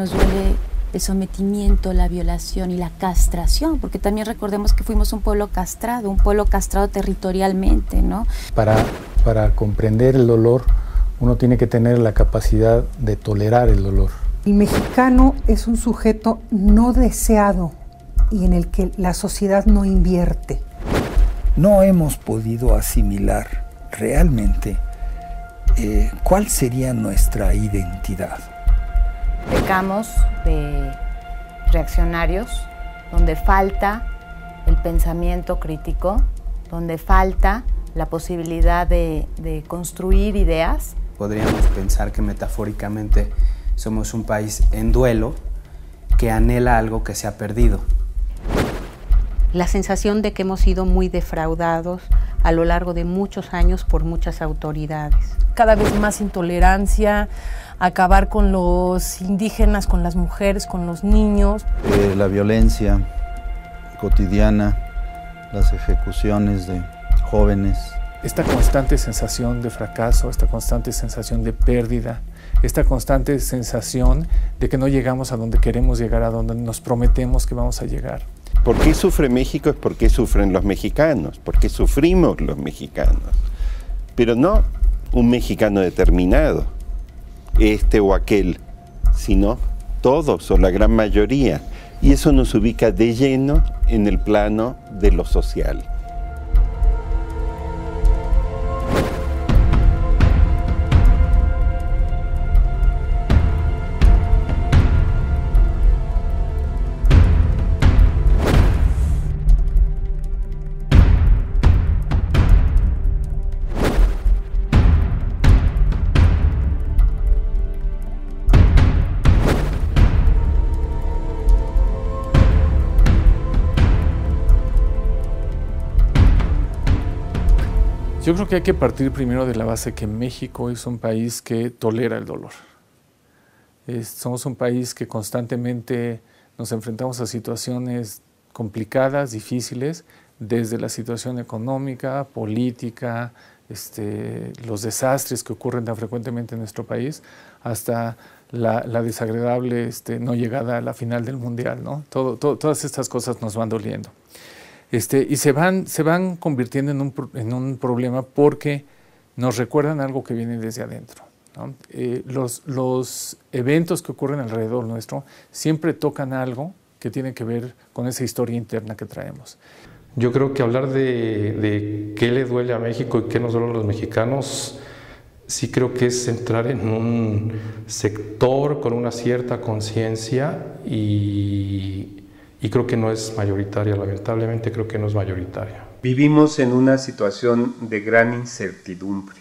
nos duele el sometimiento, la violación y la castración, porque también recordemos que fuimos un pueblo castrado territorialmente, ¿no? Para comprender el dolor, uno tiene que tener la capacidad de tolerar el dolor. El mexicano es un sujeto no deseado y en el que la sociedad no invierte. No hemos podido asimilar realmente cuál sería nuestra identidad. Pecamos de reaccionarios, donde falta el pensamiento crítico, donde falta la posibilidad de construir ideas. Podríamos pensar que metafóricamente somos un país en duelo que anhela algo que se ha perdido. La sensación de que hemos sido muy defraudados a lo largo de muchos años por muchas autoridades. Cada vez más intolerancia, acabar con los indígenas, con las mujeres, con los niños. La violencia cotidiana, las ejecuciones de jóvenes. Esta constante sensación de fracaso, esta constante sensación de pérdida, esta constante sensación de que no llegamos a donde queremos llegar, a donde nos prometemos que vamos a llegar. ¿Por qué sufre México? Es porque sufren los mexicanos, porque sufrimos los mexicanos. Pero no un mexicano determinado, este o aquel, sino todos o la gran mayoría. Y eso nos ubica de lleno en el plano de lo social. Yo creo que hay que partir primero de la base que México es un país que tolera el dolor. Somos un país que constantemente nos enfrentamos a situaciones complicadas, difíciles, desde la situación económica, política, los desastres que ocurren tan frecuentemente en nuestro país, hasta la desagradable no llegada a la final del Mundial, ¿no? Todas estas cosas nos van doliendo. Y se van convirtiendo en un problema porque nos recuerdan algo que viene desde adentro, ¿no? Los eventos que ocurren alrededor nuestro siempre tocan algo que tiene que ver con esa historia interna que traemos. Yo creo que hablar de qué le duele a México y qué nos duele a los mexicanos, sí creo que es entrar en un sector con una cierta conciencia y creo que no es mayoritaria, lamentablemente creo que no es mayoritaria. Vivimos en una situación de gran incertidumbre.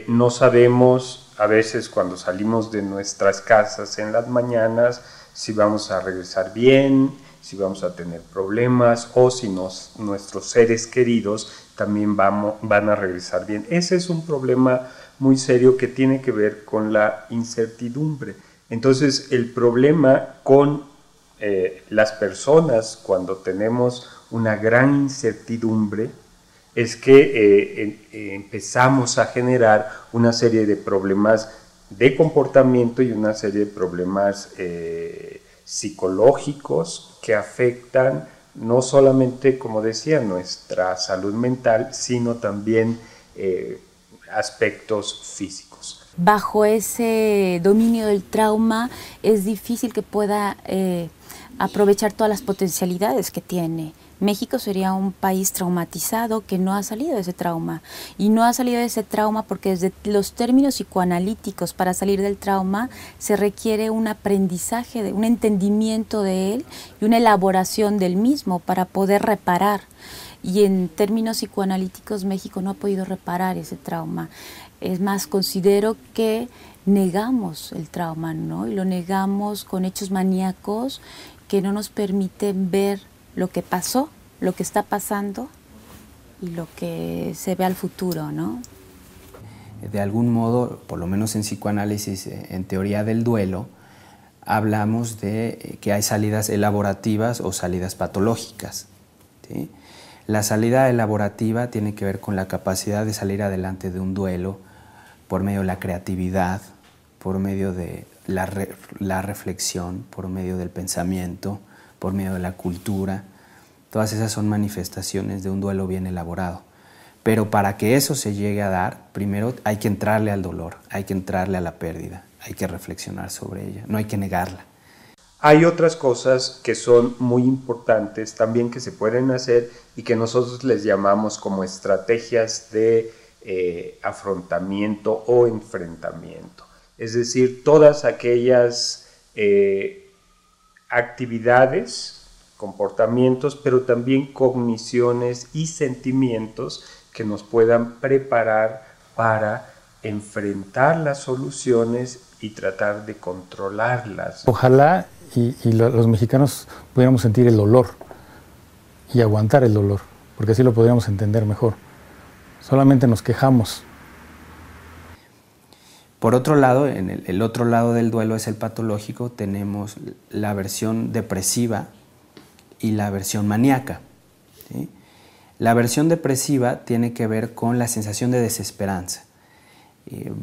No sabemos a veces cuando salimos de nuestras casas en las mañanas si vamos a regresar bien, si vamos a tener problemas o si nuestros seres queridos también van a regresar bien. Ese es un problema muy serio que tiene que ver con la incertidumbre. Entonces el problema con las personas cuando tenemos una gran incertidumbre es que empezamos a generar una serie de problemas de comportamiento y una serie de problemas psicológicos que afectan no solamente, como decía, nuestra salud mental, sino también aspectos físicos. Bajo ese dominio del trauma es difícil que pueda aprovechar todas las potencialidades que tiene. México sería un país traumatizado que no ha salido de ese trauma. Y no ha salido de ese trauma porque desde los términos psicoanalíticos para salir del trauma se requiere un aprendizaje, un entendimiento de él y una elaboración del mismo para poder reparar. Y en términos psicoanalíticos México no ha podido reparar ese trauma. Es más, considero que negamos el trauma, ¿no? Y lo negamos con hechos maníacos que no nos permiten ver lo que pasó, lo que está pasando y lo que se ve al futuro, ¿no? De algún modo, por lo menos en psicoanálisis, en teoría del duelo, hablamos de que hay salidas elaborativas o salidas patológicas, ¿sí? La salida elaborativa tiene que ver con la capacidad de salir adelante de un duelo por medio de la creatividad, por medio de la reflexión, por medio del pensamiento, por medio de la cultura. Todas esas son manifestaciones de un duelo bien elaborado. Pero para que eso se llegue a dar, primero hay que entrarle al dolor, hay que entrarle a la pérdida, hay que reflexionar sobre ella, no hay que negarla. Hay otras cosas que son muy importantes también que se pueden hacer y que nosotros les llamamos como estrategias de afrontamiento o enfrentamiento. Es decir, todas aquellas actividades, comportamientos, pero también cogniciones y sentimientos que nos puedan preparar para enfrentar las soluciones y tratar de controlarlas. Ojalá los mexicanos pudiéramos sentir el dolor y aguantar el dolor, porque así lo podríamos entender mejor. Solamente nos quejamos. Por otro lado, en el otro lado del duelo es el patológico, tenemos la versión depresiva y la versión maníaca, ¿sí? La versión depresiva tiene que ver con la sensación de desesperanza.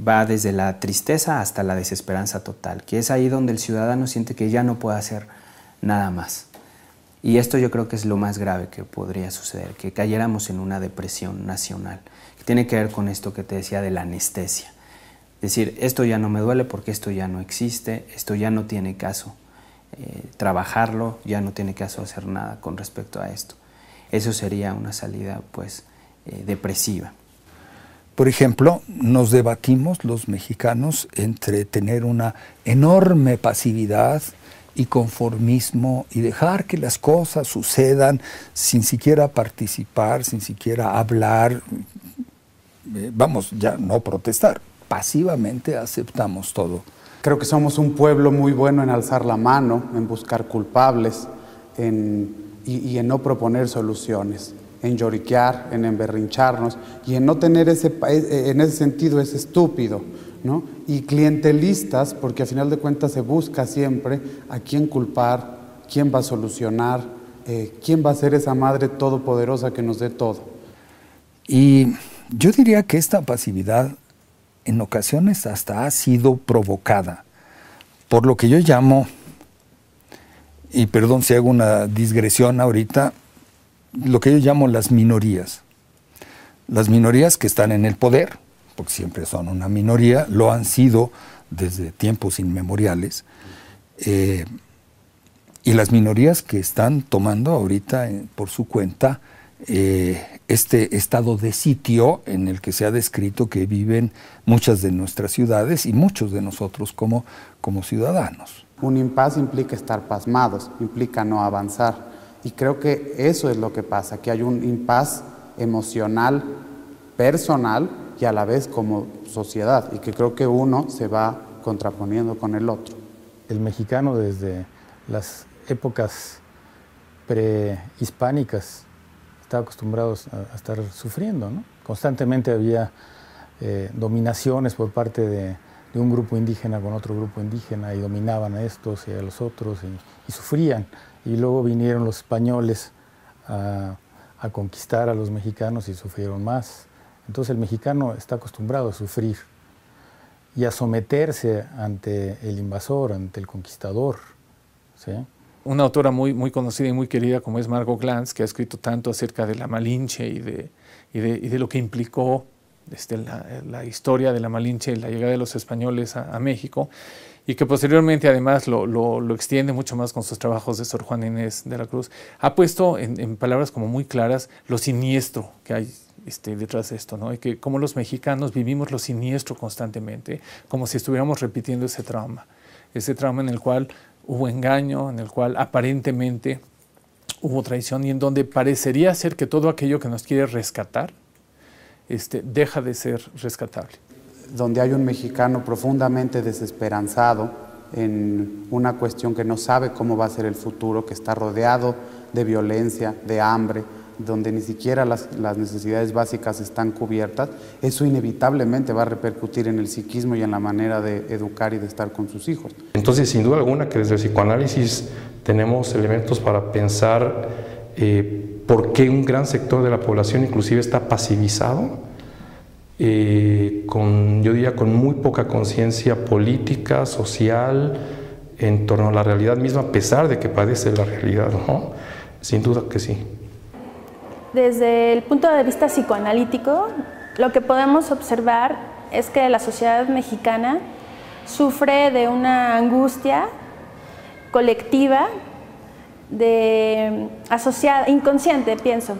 Va desde la tristeza hasta la desesperanza total, que es ahí donde el ciudadano siente que ya no puede hacer nada más. Y esto yo creo que es lo más grave que podría suceder, que cayéramos en una depresión nacional, que tiene que ver con esto que te decía de la anestesia. Es decir, esto ya no me duele porque esto ya no existe, esto ya no tiene caso trabajarlo, ya no tiene caso hacer nada con respecto a esto. Eso sería una salida, pues, depresiva. Por ejemplo, nos debatimos los mexicanos entre tener una enorme pasividad y conformismo y dejar que las cosas sucedan sin siquiera participar, sin siquiera hablar, vamos, ya no protestar, pasivamente aceptamos todo. Creo que somos un pueblo muy bueno en alzar la mano, en buscar culpables y en no proponer soluciones, en lloriquear, en emberrincharnos y en no tener en ese sentido ese estúpido, ¿no? Y clientelistas, porque a final de cuentas se busca siempre a quién culpar, quién va a solucionar, quién va a ser esa madre todopoderosa que nos dé todo. Y yo diría que esta pasividad en ocasiones hasta ha sido provocada por lo que yo llamo, y perdón si hago una digresión ahorita, lo que yo llamo las minorías. Las minorías que están en el poder, porque siempre son una minoría, lo han sido desde tiempos inmemoriales, y las minorías que están tomando ahorita por su cuenta este estado de sitio en el que se ha descrito que viven muchas de nuestras ciudades y muchos de nosotros como ciudadanos. Un impasse implica estar pasmados, implica no avanzar. Y creo que eso es lo que pasa, que hay un impasse emocional, personal y a la vez como sociedad, y que creo que uno se va contraponiendo con el otro. El mexicano desde las épocas prehispánicas estaba acostumbrado a estar sufriendo, ¿no? Constantemente había dominaciones por parte de un grupo indígena con otro grupo indígena y dominaban a estos y a los otros y sufrían. Y luego vinieron los españoles a conquistar a los mexicanos y sufrieron más. Entonces el mexicano está acostumbrado a sufrir y a someterse ante el invasor, ante el conquistador, ¿sí? Una autora muy conocida y muy querida como es Margot Glantz, que ha escrito tanto acerca de la Malinche y de lo que implicó la historia de la Malinche y la llegada de los españoles a México, y que posteriormente además lo extiende mucho más con sus trabajos de Sor Juana Inés de la Cruz, ha puesto en palabras como muy claras lo siniestro que hay detrás de esto, ¿no? Y que como los mexicanos vivimos lo siniestro constantemente, como si estuviéramos repitiendo ese trauma en el cual hubo engaño, en el cual aparentemente hubo traición y en donde parecería ser que todo aquello que nos quiere rescatar deja de ser rescatable. Donde hay un mexicano profundamente desesperanzado en una cuestión que no sabe cómo va a ser el futuro, que está rodeado de violencia, de hambre, donde ni siquiera las necesidades básicas están cubiertas, eso inevitablemente va a repercutir en el psiquismo y en la manera de educar y de estar con sus hijos. Entonces, sin duda alguna que desde el psicoanálisis tenemos elementos para pensar por qué un gran sector de la población inclusive está pasivizado yo diría con muy poca conciencia política, social, en torno a la realidad misma, a pesar de que padece la realidad, ¿no? Sin duda que sí. Desde el punto de vista psicoanalítico, lo que podemos observar es que la sociedad mexicana sufre de una angustia colectiva, asociada, inconsciente, pienso,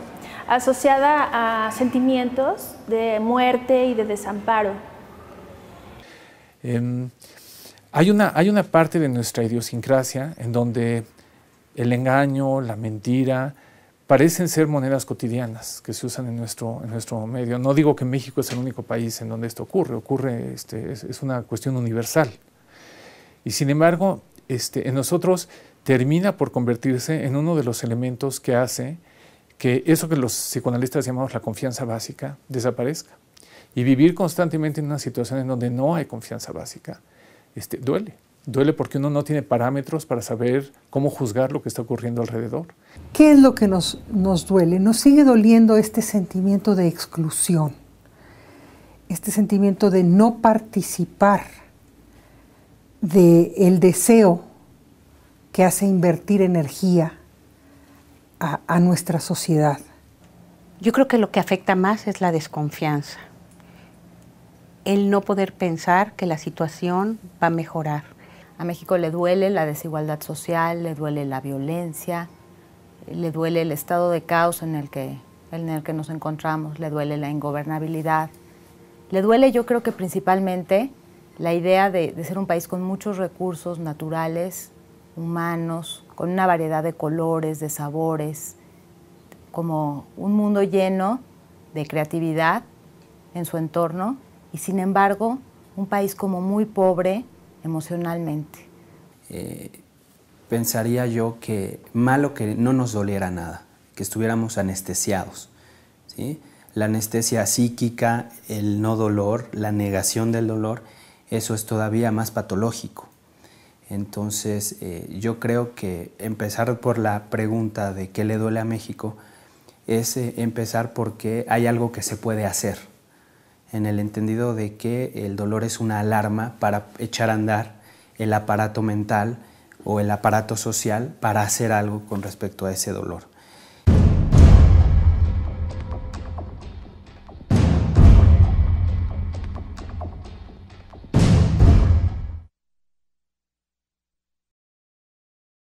asociada a sentimientos de muerte y de desamparo. Hay una parte de nuestra idiosincrasia en donde el engaño, la mentira, parecen ser monedas cotidianas que se usan en nuestro medio. No digo que México es el único país en donde esto ocurre, es una cuestión universal. Y sin embargo, en nosotros termina por convertirse en uno de los elementos que hace que eso que los psicoanalistas llamamos la confianza básica desaparezca. Y vivir constantemente en una situación en donde no hay confianza básica, duele. Duele porque uno no tiene parámetros para saber cómo juzgar lo que está ocurriendo alrededor. ¿Qué es lo que nos duele? Nos sigue doliendo este sentimiento de exclusión, este sentimiento de no participar, del deseo que hace invertir energía a nuestra sociedad. Yo creo que lo que afecta más es la desconfianza, el no poder pensar que la situación va a mejorar. A México le duele la desigualdad social, le duele la violencia, le duele el estado de caos en el que nos encontramos, le duele la ingobernabilidad. Le duele, yo creo que principalmente, la idea de ser un país con muchos recursos naturales, humanos, con una variedad de colores, de sabores, como un mundo lleno de creatividad en su entorno, y sin embargo, un país como muy pobre emocionalmente. Pensaría yo que malo que no nos doliera nada, que estuviéramos anestesiados, ¿sí? La anestesia psíquica, el no dolor, la negación del dolor, eso es todavía más patológico. Entonces, yo creo que empezar por la pregunta de qué le duele a México es empezar porque hay algo que se puede hacer, en el entendido de que el dolor es una alarma para echar a andar el aparato mental o el aparato social para hacer algo con respecto a ese dolor.